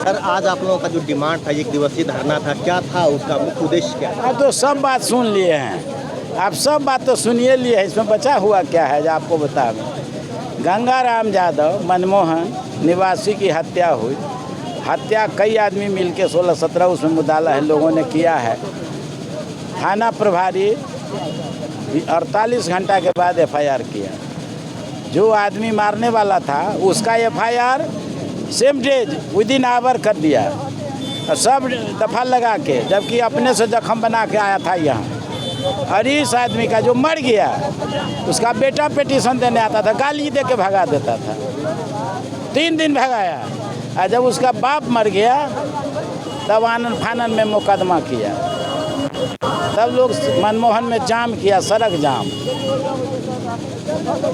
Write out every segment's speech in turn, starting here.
Sir आज आप लोगों का जो डिमांड था, 1 दिवसीय धरना था, क्या था उसका मुख्य उद्देश्य क्या था? आप तो सब बात सुन लिए हैं, आप सब बात तो सुनिए लिए हैं। इसमें बचा हुआ क्या है जो आपको बता दें। गंगाराम यादव मनमोहन निवासी की हत्या हुई। हत्या कई आदमी मिलके 16-17 उसमें मुद्दाला है लोगों ने किया है। थाना प्रभारी 48 घंटा के बाद एफआईआर किया। जो आदमी मारने वाला था उसका FIR same days within hour कर दिया और सब दफा लगा के, जबकि अपने से जख्म बना के आया था यहाँ। और इस आदमी का जो मर गया उसका बेटा पिटीशन देने आता था, गाली दे के भगा देता था। 3 दिन भगाया और जब उसका बाप मर गया तब आनंद फानन में मुकदमा किया। तब लोग मनमोहन में जाम किया, सड़क जाम।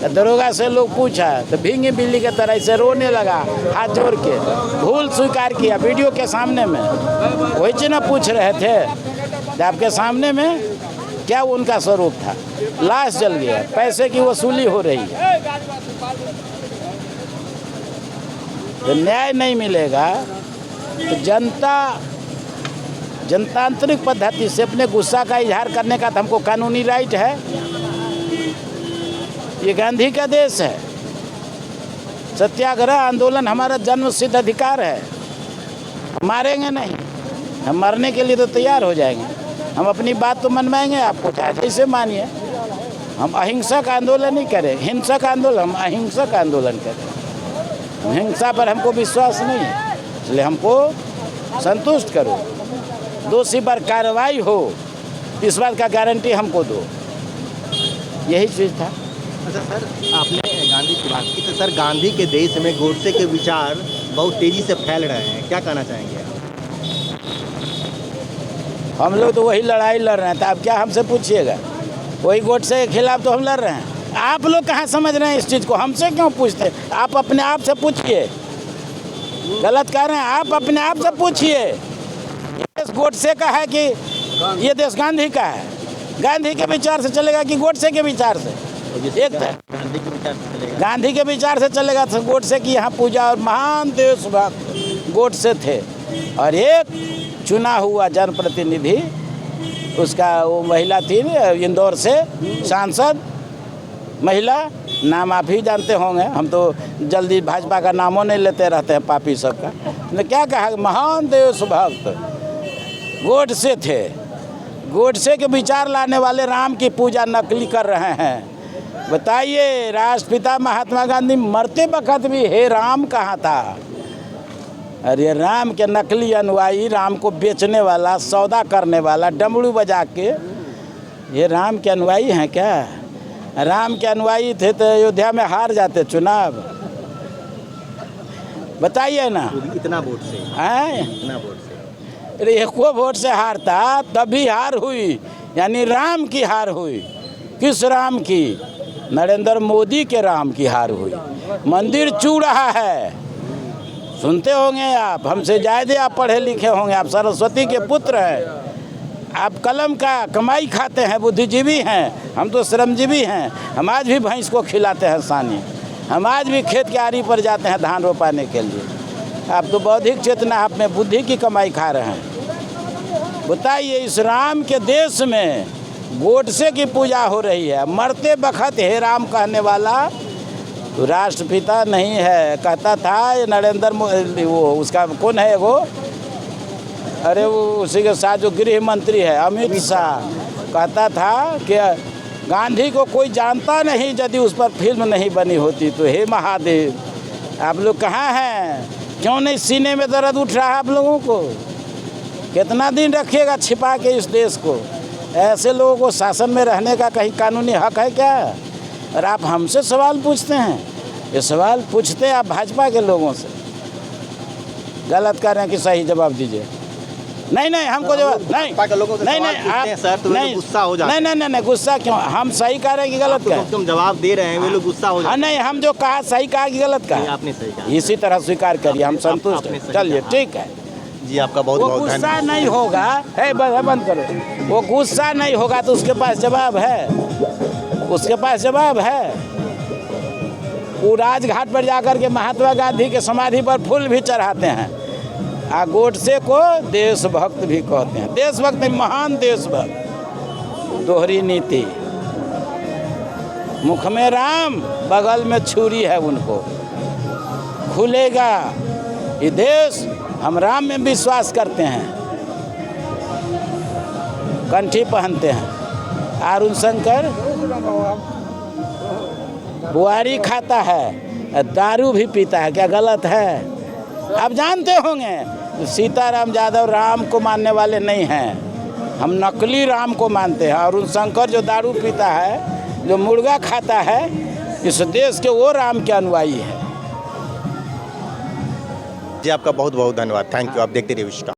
दरोगा से लोग पूछा तो भींगी बिल्ली के तरह से रोने लगा, हाथ जोड़ के भूल स्वीकार किया वीडियो के सामने में। वही चीज ना पूछ रहे थे आपके सामने में क्या उनका स्वरूप था। लाश जल गया, पैसे की वसूली हो रही है, तो न्याय नहीं मिलेगा। तो जनतांत्रिक पद्धति से अपने गुस्सा का इजहार करने का तो हमको कानूनी राइट है। ये गांधी का देश है। सत्याग्रह आंदोलन हमारा जन्म सिद्ध अधिकार है। हम मारेंगे नहीं, हम मरने के लिए तो तैयार हो जाएंगे। हम अपनी बात तो मनवाएंगे, आपको चाहे जैसे मानिए। हम अहिंसक आंदोलन नहीं करें, हिंसक आंदोलन, हम अहिंसक आंदोलन करें। हिंसा पर हमको विश्वास नहीं है, इसलिए हमको संतुष्ट करो, दोषी पर कार्रवाई हो, इस बात का गारंटी हमको दो। यही चीज़ था। अच्छा सर, आपने गांधी की बात की, तो सर गांधी के देश में गोडसे के विचार बहुत तेजी से फैल रहे हैं, क्या कहना चाहेंगे? हम लोग तो वही लड़ाई लड़ रहे हैं, तो आप क्या हमसे पूछिएगा? वही गोडसे के खिलाफ तो हम लड़ रहे हैं। आप लोग कहाँ समझ रहे हैं इस चीज़ को? हमसे क्यों पूछते? आप अपने आप से पूछिए। गलत कह रहे हैं, आप अपने आप से पूछिए। ये देश गोडसे का है कि ये देश गांधी का है? गांधी के विचार से चलेगा कि गोडसे के विचार से? एक गांधी के विचार से चलेगा। गांधी के विचार से चलेगा तो गोडसे की यहाँ पूजा और महान देशभक्त गोडसे थे। और एक चुना हुआ जनप्रतिनिधि, उसका वो महिला थी इंदौर से सांसद महिला, नाम आप ही जानते होंगे, हम तो जल्दी भाजपा का नामों नहीं लेते रहते हैं पापी सबका। ने क्या कहा? महान देशभक्त गोडसे थे। गोडसे के विचार लाने वाले राम की पूजा नकली कर रहे हैं। बताइए, राष्ट्रपिता महात्मा गांधी मरते वक्त भी हे राम कहाँ था? अरे राम के नकली अनुयायी, राम को बेचने वाला, सौदा करने वाला, डमरू बजा के, ये राम के अनुयायी हैं क्या? राम के अनुयायी थे तो अयोध्या में हार जाते चुनाव। बताइए ना। इतना वोट से हैं? इतना वोट से? अरे एको वोट से हारता तभी हार हुई, यानी राम की हार हुई। किस राम की? नरेंद्र मोदी के राम की हार हुई। मंदिर चू रहा है, सुनते होंगे आप, हमसे ज़्यादा आप पढ़े लिखे होंगे, आप सरस्वती के पुत्र हैं, आप कलम का कमाई खाते हैं, बुद्धिजीवी हैं। हम तो श्रमजीवी हैं। हम आज भी भैंस को खिलाते हैं सानी, हम आज भी खेत की आरी पर जाते हैं धान रोपाने के लिए। आप तो बौद्धिक चेतना, आप में बुद्धि की कमाई खा रहे हैं। बताइए, इस राम के देश में गोडसे की पूजा हो रही है। मरते बखत हे राम कहने वाला तो राष्ट्रपिता नहीं है। कहता था ये नरेंद्र मोदी, वो उसका कौन है वो, अरे वो उसी के साथ जो गृह मंत्री है अमित शाह, कहता था कि गांधी को कोई जानता नहीं यदि उस पर फिल्म नहीं बनी होती तो। हे महादेव, आप लोग कहाँ हैं? क्यों नहीं सीने में दर्द उठ रहा है आप लोगों को? कितना दिन रखिएगा छिपा के इस देश को? ऐसे लोगों को शासन में रहने का कहीं कानूनी हक है क्या? और आप हमसे सवाल पूछते हैं। ये सवाल पूछते आप भाजपा के लोगों से। गलत कर रहे हैं कि सही जवाब दीजिए। नहीं, हमको जवाब नहीं, नहीं, गुस्सा हो जाता है। नहीं, गुस्सा क्यों? हम सही कह रहे हैं कि गलत कह रहे हैं? तुम जवाब दे रहे हैं, वे लोग गुस्सा हो जाते हैं। नहीं, हम जो कहा सही कहा कि गलत कहा? आपने सही कहा। इसी तरह स्वीकार करिए, हम संतुष्ट हैं। चलिए ठीक है जी, आपका बहुत बहुत धन्यवाद। गुस्सा नहीं होगा, है बंद करो। वो गुस्सा नहीं होगा तो उसके पास जवाब है, उसके पास जवाब है। वो राजघाट पर जाकर के महात्मा गांधी के समाधि पर फूल भी चढ़ाते हैं। गोडसे को देशभक्त भी कहते हैं। देशभक्त नहीं, महान देशभक्त। दोहरी नीति, मुख में राम, बगल में छुरी है उनको। खुलेगा ये देश, हम राम में विश्वास करते हैं। कंठी पहनते हैं। अरुण शंकर बुआरी खाता है, दारू भी पीता है, क्या गलत है? आप जानते होंगे सीताराम यादव राम को मानने वाले नहीं हैं, हम नकली राम को मानते हैं। अरुण शंकर जो दारू पीता है, जो मुर्गा खाता है, इस देश के वो राम के अनुयायी है। जी आपका बहुत बहुत धन्यवाद, थैंक यू। आप देखते रहिए विस्टार।